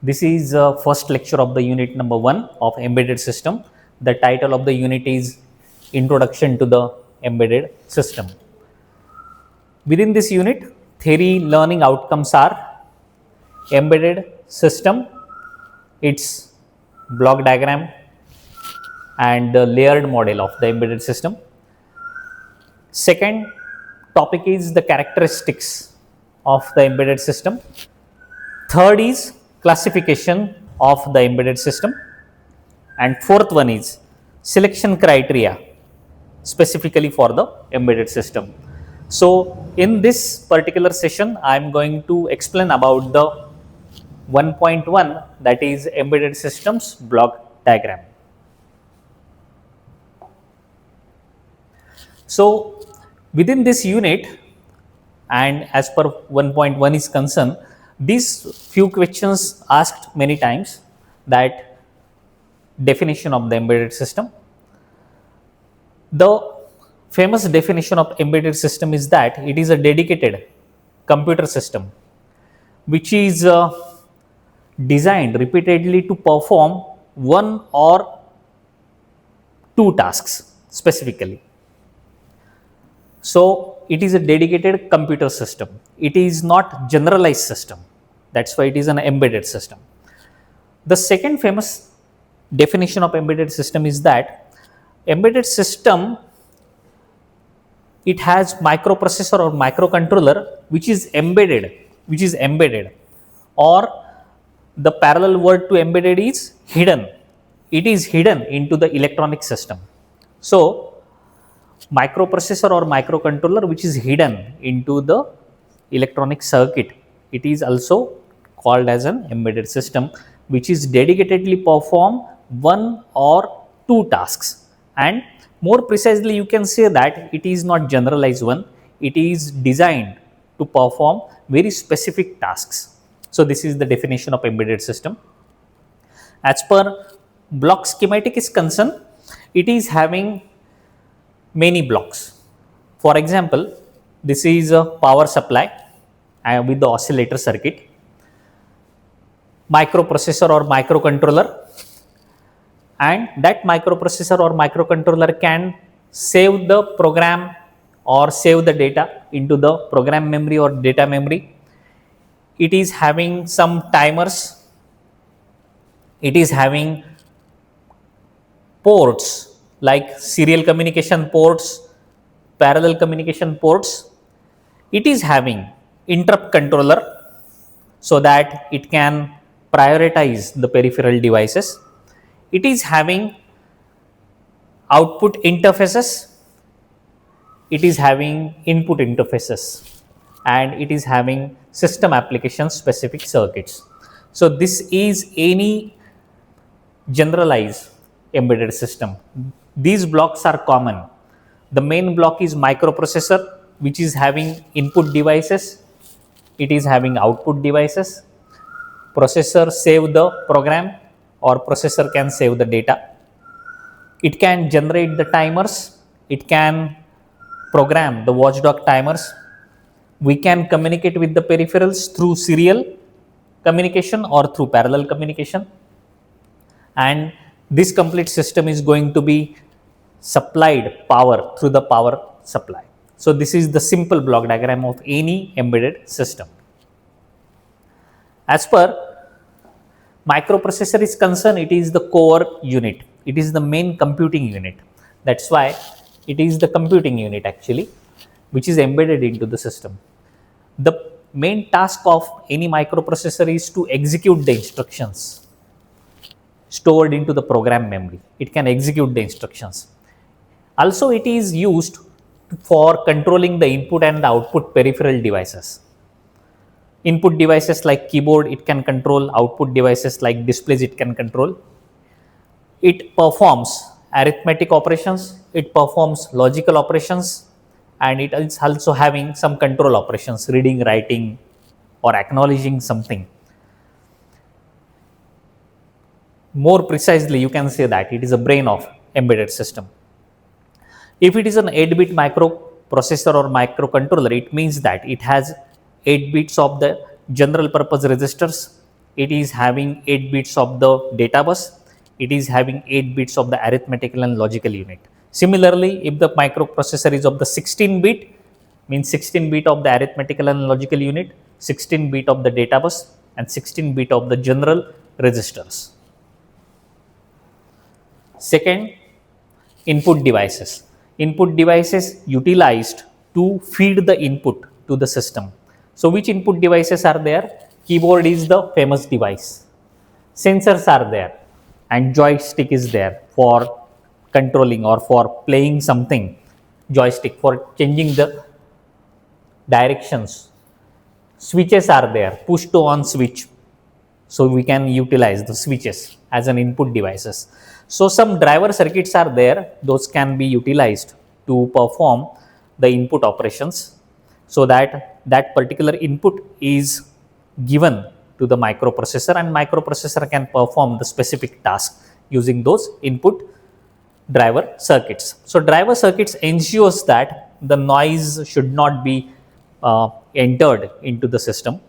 This is first lecture of the unit number 1 of embedded system. The title of the unit is Introduction to the Embedded System. Within this unit, theory learning outcomes are embedded system, its block diagram and the layered model of the embedded system. Second topic is the characteristics of the embedded system. Third is classification of the embedded system, and fourth one is selection criteria specifically for the embedded system. So, in this particular session, I am going to explain about the 1.1, that is embedded systems block diagram. So, within this unit and as per 1.1 is concerned, these few questions asked many times, that definition of the embedded system. The famous definition of embedded system is that it is a dedicated computer system which is designed repeatedly to perform one or two tasks specifically. So, it is a dedicated computer system. It is not generalized system. That's why it is an embedded system. The second famous definition of embedded system is that embedded system, it has microprocessor or microcontroller which is embedded, or the parallel word to embedded is hidden. It is hidden into the electronic system. So, microprocessor or microcontroller which is hidden into the electronic circuit, it is also called as an embedded system which is dedicatedly perform one or two tasks, and more precisely you can say that it is not generalized one, it is designed to perform very specific tasks. So, this is the definition of embedded system. As per block schematic is concerned, it is having many blocks. For example, this is a power supply with the oscillator circuit, microprocessor or microcontroller, and that microprocessor or microcontroller can save the program or save the data into the program memory or data memory. It is having some timers, it is having ports like serial communication ports, parallel communication ports. It is having interrupt controller so that it can prioritize the peripheral devices. It is having output interfaces, it is having input interfaces, and it is having system application specific circuits. So, this is any generalized embedded system. These blocks are common. The main block is microprocessor which is having input devices, it is having output devices. Processor save the program or processor can save the data. It can generate the timers, it can program the watchdog timers. We can communicate with the peripherals through serial communication or through parallel communication, and this complete system is going to be supplied power through the power supply. So, this is the simple block diagram of any embedded system. As per microprocessor is concerned, it is the core unit, it is the main computing unit. That is why it is the computing unit actually which is embedded into the system. The main task of any microprocessor is to execute the instructions stored into the program memory. It can execute the instructions. Also, it is used for controlling the input and the output peripheral devices. Input devices like keyboard, it can control; output devices like displays, it can control. It performs arithmetic operations, it performs logical operations, and it is also having some control operations, reading, writing, or acknowledging something. More precisely, you can say that it is a brain of embedded system. If it is an 8-bit microprocessor or microcontroller, it means that it has 8 bits of the general purpose registers, it is having 8 bits of the data bus, it is having 8 bits of the arithmetical and logical unit. Similarly, if the microprocessor is of the 16 bit, means 16 bit of the arithmetical and logical unit, 16 bit of the data bus, and 16 bit of the general registers. Second, input devices. Input devices utilized to feed the input to the system. So which input devices are there? Keyboard is the famous device. Sensors are there, and joystick is there for controlling or for playing something. Joystick for changing the directions. Switches are there, push to on switch. So we can utilize the switches as an input devices. So some driver circuits are there, those can be utilized to perform the input operations, so that that particular input is given to the microprocessor, and microprocessor can perform the specific task using those input driver circuits. So driver circuits ensures that the noise should not be entered into the system,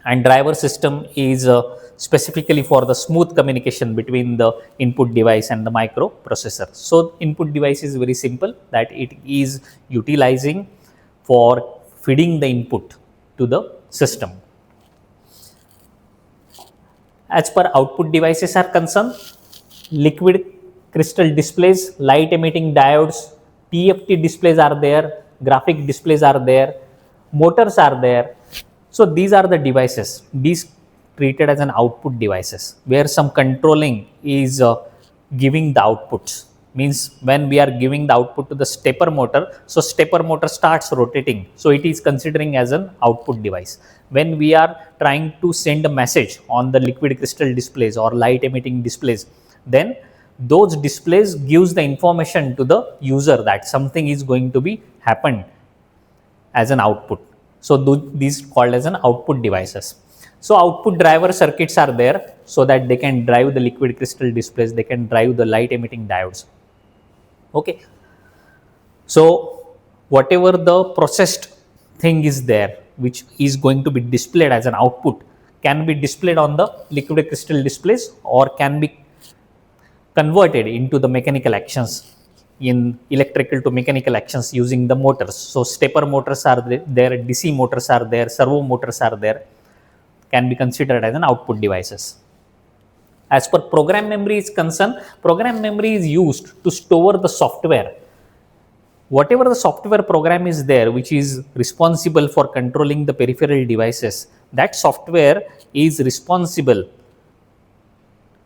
and driver system is specifically for the smooth communication between the input device and the microprocessor. So input device is very simple, that it is utilizing for feeding the input to the system. As per output devices are concerned, liquid crystal displays, light emitting diodes, TFT displays are there, graphic displays are there, motors are there. So these are the devices, these treated as an output devices, where some controlling is giving the outputs. Means when we are giving the output to the stepper motor, so stepper motor starts rotating, so it is considering as an output device. When we are trying to send a message on the liquid crystal displays or light emitting displays, then those displays gives the information to the user that something is going to be happened as an output. So these called as an output devices. So output driver circuits are there, so that they can drive the liquid crystal displays, they can drive the light emitting diodes. Okay. So whatever the processed thing is there, which is going to be displayed as an output, can be displayed on the liquid crystal displays or can be converted into the mechanical actions, in electrical to mechanical actions using the motors. So stepper motors are there, DC motors are there, servo motors are there, can be considered as an output devices. As per program memory is concerned, program memory is used to store the software. Whatever the software program is there, which is responsible for controlling the peripheral devices, that software is responsible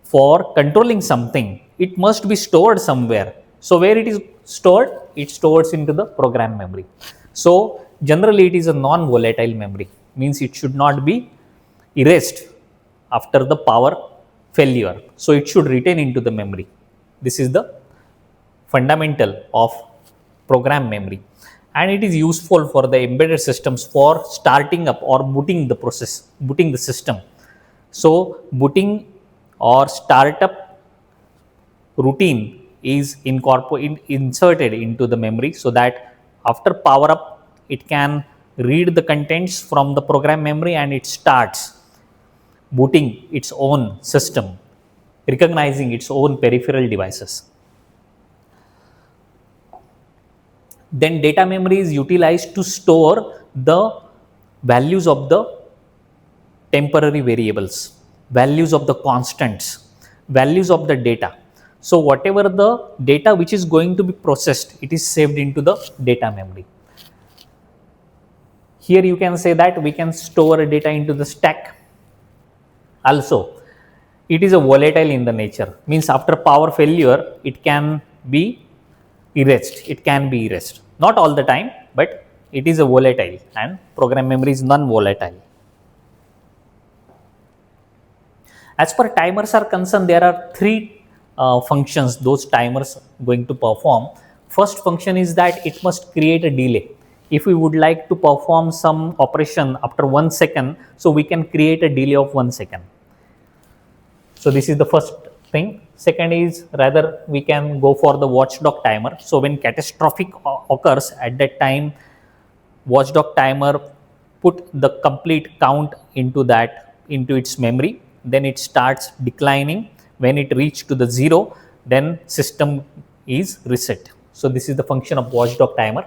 for controlling something. It must be stored somewhere. So where it is stored? It stores into the program memory. So generally it is a non-volatile memory, means it should not be erased after the power failure. So it should retain into the memory. This is the fundamental of program memory, and it is useful for the embedded systems for starting up or booting the process, booting the system. So booting or startup routine is inserted into the memory, so that after power up it can read the contents from the program memory and it starts booting its own system, recognizing its own peripheral devices. Then data memory is utilized to store the values of the temporary variables, values of the constants, values of the data. So whatever the data which is going to be processed, it is saved into the data memory. Here you can say that we can store data into the stack. Also, it is a volatile in the nature, means after power failure, it can be erased. It can be erased. Not all the time, but it is a volatile, and program memory is non-volatile. As per timers are concerned, there are three functions those timers going to perform. First function is that it must create a delay. If we would like to perform some operation after 1 second, so we can create a delay of 1 second. So this is the first thing. Second is rather we can go for the watchdog timer. So when catastrophic occurs, at that time watchdog timer put the complete count into that into its memory, then it starts declining. When it reaches to the 0, then system is reset. So this is the function of watchdog timer.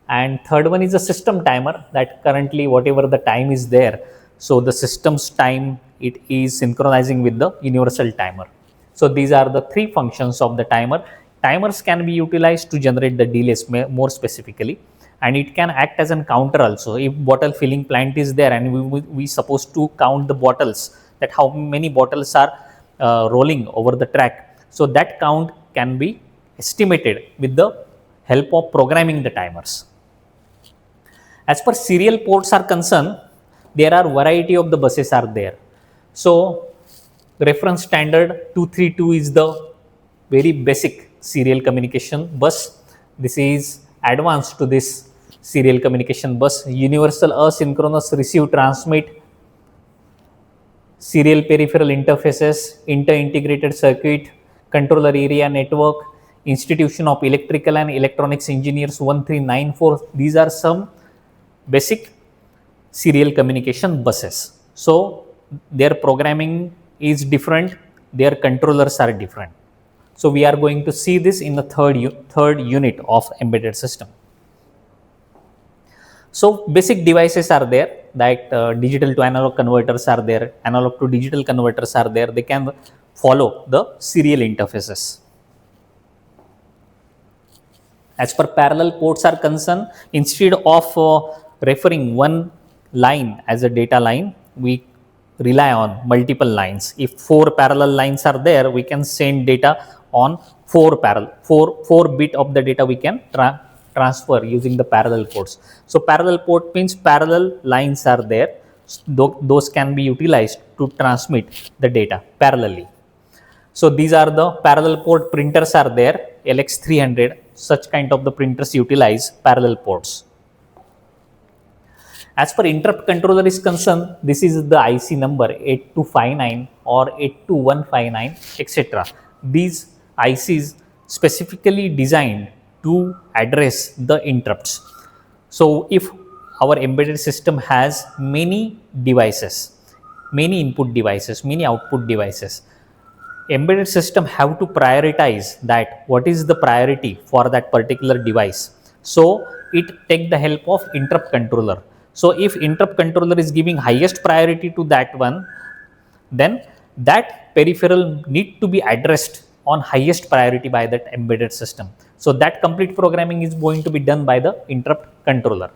And third one is a system timer, that currently whatever the time is there, so the system's time, it is synchronizing with the universal timer. So these are the three functions of the timer. Timers can be utilized to generate the delays more specifically, and it can act as a counter also. If bottle filling plant is there and we supposed to count the bottles, that how many bottles are rolling over the track, so that count can be estimated with the help of programming the timers. As per serial ports are concerned, there are variety of the buses are there. So reference standard 232 is the very basic serial communication bus. This is advanced to this serial communication bus. Universal asynchronous receive transmit, serial peripheral interfaces, inter-integrated circuit, controller area network, Institution of Electrical and Electronics Engineers 1394. These are some basic serial communication buses. So their programming is different, their controllers are different. So we are going to see this in the third unit of embedded system. So basic devices are there, that digital to analog converters are there, analog to digital converters are there. They can follow the serial interfaces. As per parallel ports are concerned, instead of referring one line as a data line, we rely on multiple lines. If 4 parallel lines are there, we can send data on 4 bit of the data we can transfer using the parallel ports. So parallel port means parallel lines are there, those can be utilized to transmit the data parallelly. So these are the parallel port printers are there, LX300, such kind of the printers utilize parallel ports. As per interrupt controller is concerned, this is the IC number 8259 or 82159, etc. These ICs specifically designed to address the interrupts. So if our embedded system has many devices, many input devices, many output devices, embedded system have to prioritize that what is the priority for that particular device. So it take the help of interrupt controller. So if interrupt controller is giving highest priority to that one, then that peripheral need to be addressed on highest priority by that embedded system. So that complete programming is going to be done by the interrupt controller.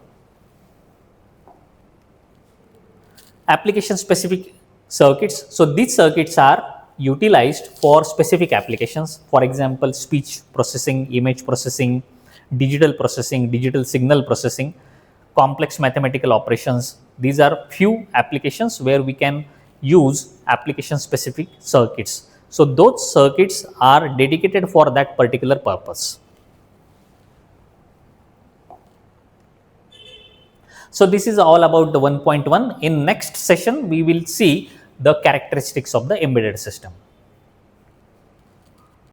Application specific circuits. So these circuits are utilized for specific applications. For example, speech processing, image processing, digital signal processing, complex mathematical operations. These are few applications where we can use application specific circuits. So those circuits are dedicated for that particular purpose. So this is all about the 1.1. In next session, we will see the characteristics of the embedded system.